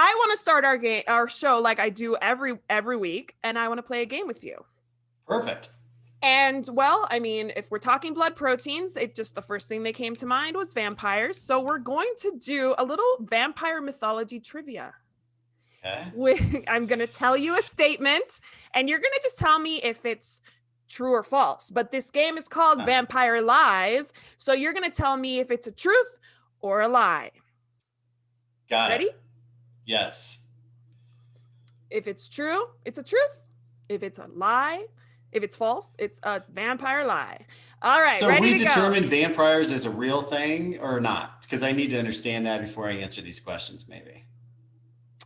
I want to start our show like I do every week, and I want to play a game with you. Perfect. And well, I mean, if we're talking blood proteins, the first thing that came to mind was vampires. So we're going to do a little vampire mythology trivia. Okay. I'm going to tell you a statement, and you're going to just tell me if it's true or false. But this game is called Vampire Lies. So you're going to tell me if it's a truth or a lie. Got Ready? it. Yes. If it's true, it's a truth. If it's a lie, if it's false, it's a vampire lie. All right, So ready we to determined go. vampires as a real thing or not? Because I need to understand that before I answer these questions, maybe.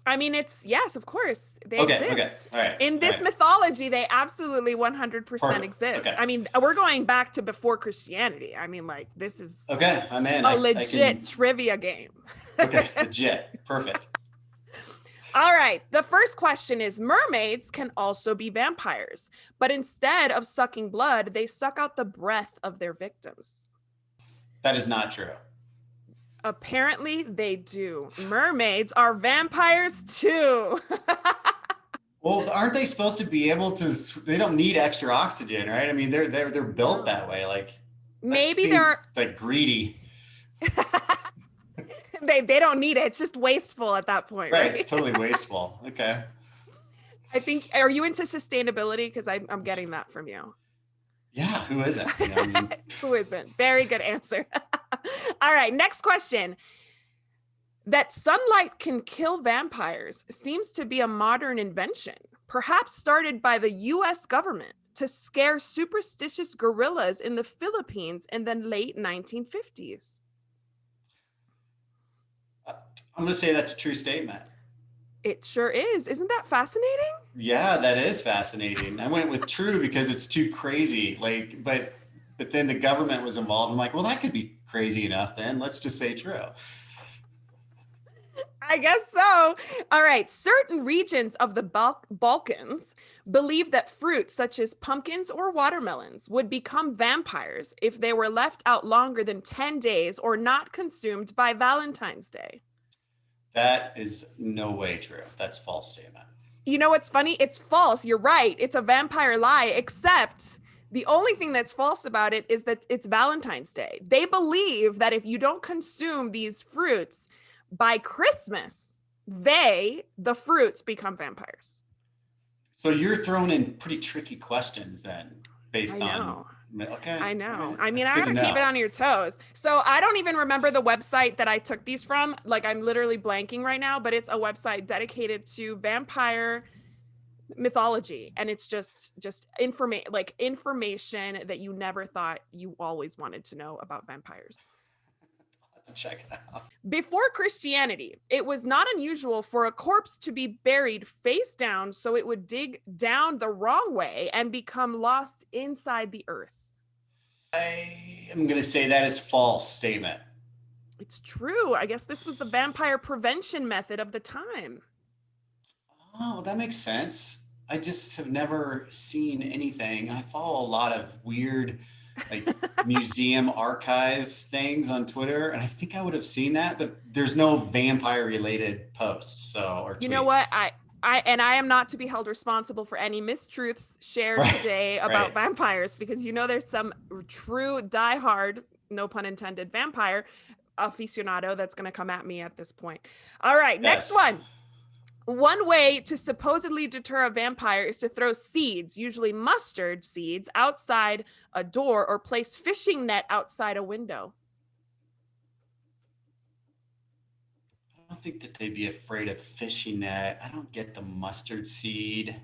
I mean, yes, of course, they Okay. exist. All right. In this mythology, they absolutely 100% exist. Okay. I mean, we're going back to before Christianity. I mean, like, this is okay. I'm in. a legit trivia game. Okay, legit. Perfect. All right. The first question is, mermaids can also be vampires, but instead of sucking blood, they suck out the breath of their victims. That is not true. Apparently they do. Mermaids are vampires too. Well, aren't they supposed to be able to? They don't need extra oxygen, right? I mean, they're built that way. Like maybe they're like greedy. they don't need it. It's just wasteful at that point, right? It's totally wasteful. Okay. I think. Are you into sustainability? Because I'm getting that from you. Yeah, who isn't? You know, I mean... Who isn't? Very good answer. All right, next question. That sunlight can kill vampires seems to be a modern invention, perhaps started by the US government to scare superstitious guerrillas in the Philippines in the late 1950s. I'm going to say that's a true statement. It sure is. Isn't that fascinating? Yeah, that is fascinating. I went with true because it's too crazy. Like, but then the government was involved. I'm like, well, that could be crazy enough then. Let's just say true. I guess so. All right. Certain regions of the Balkans believe that fruits such as pumpkins or watermelons would become vampires if they were left out longer than 10 days or not consumed by Valentine's Day. That is no way true. That's a false statement. You know what's funny? It's false. You're right. It's a vampire lie, except the only thing that's false about it is that it's Valentine's Day. They believe that if you don't consume these fruits by Christmas, the fruits become vampires. So you're throwing in pretty tricky questions then, based on... Okay. I know. I mean, I gotta keep it on your toes. So I don't even remember the website that I took these from. Like, I'm literally blanking right now, but it's a website dedicated to vampire mythology, and it's just information that you never thought you always wanted to know about vampires. Let's check it out. Before Christianity, it was not unusual for a corpse to be buried face down so it would dig down the wrong way and become lost inside the earth. I am going to say that is false statement. It's true. I guess this was the vampire prevention method of the time. Oh, that makes sense. I just have never seen anything. I follow a lot of weird, like museum archive things on Twitter, and I think I would have seen that, but there's no vampire related posts. Or tweets. You know what? I am not to be held responsible for any mistruths shared today about vampires, because there's some true diehard, no pun intended, vampire aficionado that's going to come at me at this point. All right, next one. One way to supposedly deter a vampire is to throw seeds, usually mustard seeds, outside a door or place fishing net outside a window. I don't think that they'd be afraid of fishing net. I don't get the mustard seed.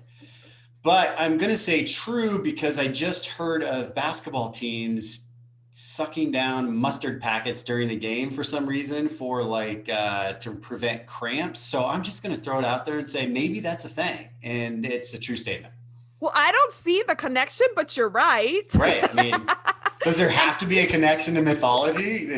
But I'm going to say true because I just heard of basketball teams sucking down mustard packets during the game for some reason to prevent cramps. So I'm just going to throw it out there and say maybe that's a thing and it's a true statement. Well, I don't see the connection, but you're right. Right. I mean, does there have to be a connection to mythology? No,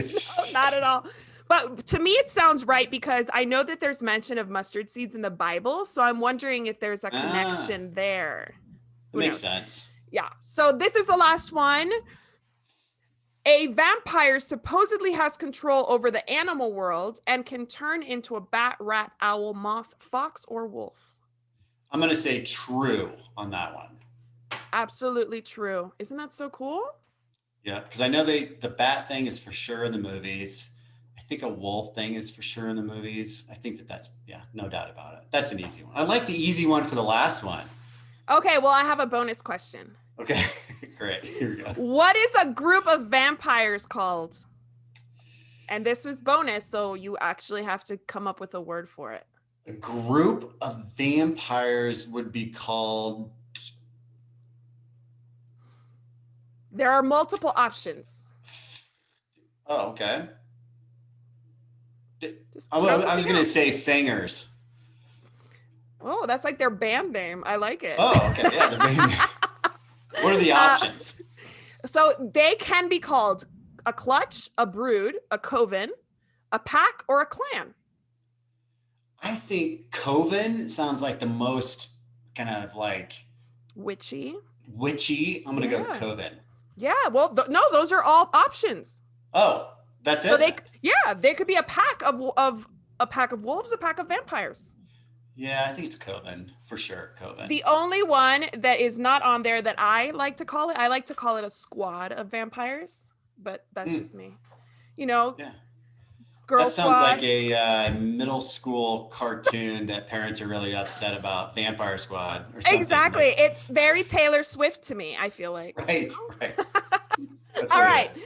not at all. But to me, it sounds right because I know that there's mention of mustard seeds in the Bible. So I'm wondering if there's a connection there. That makes sense. Yeah. So this is the last one. A vampire supposedly has control over the animal world and can turn into a bat, rat, owl, moth, fox, or wolf. I'm going to say true on that one. Absolutely true. Isn't that so cool? Yeah, because I know the bat thing is for sure in the movies. I think a wolf thing is for sure in the movies. I think that's, yeah, no doubt about it. That's an easy one. I like the easy one for the last one. Okay, well, I have a bonus question. Okay, great. Here we go. What is a group of vampires called? And this was bonus, so you actually have to come up with a word for it. A group of vampires would be called. There are multiple options. Oh, okay. I was going to say fangers. Oh, that's like their band name. I like it. Oh, okay. Yeah, the band name. What are the options? So they can be called a clutch, a brood, a coven, a pack, or a clan. I think coven sounds like the most kind of like Witchy. I'm going to go with coven. Yeah, well, no, those are all options. Oh, that's it. So they could be a pack of wolves, a pack of vampires. Yeah, I think it's coven for sure. Coven. The only one that is not on there that I like to call it a squad of vampires, but that's just me. Yeah. Girl that sounds squad. like a middle school cartoon that parents are really upset about. Vampire Squad or something. Exactly. It's very Taylor Swift to me, I feel like. Right. All right.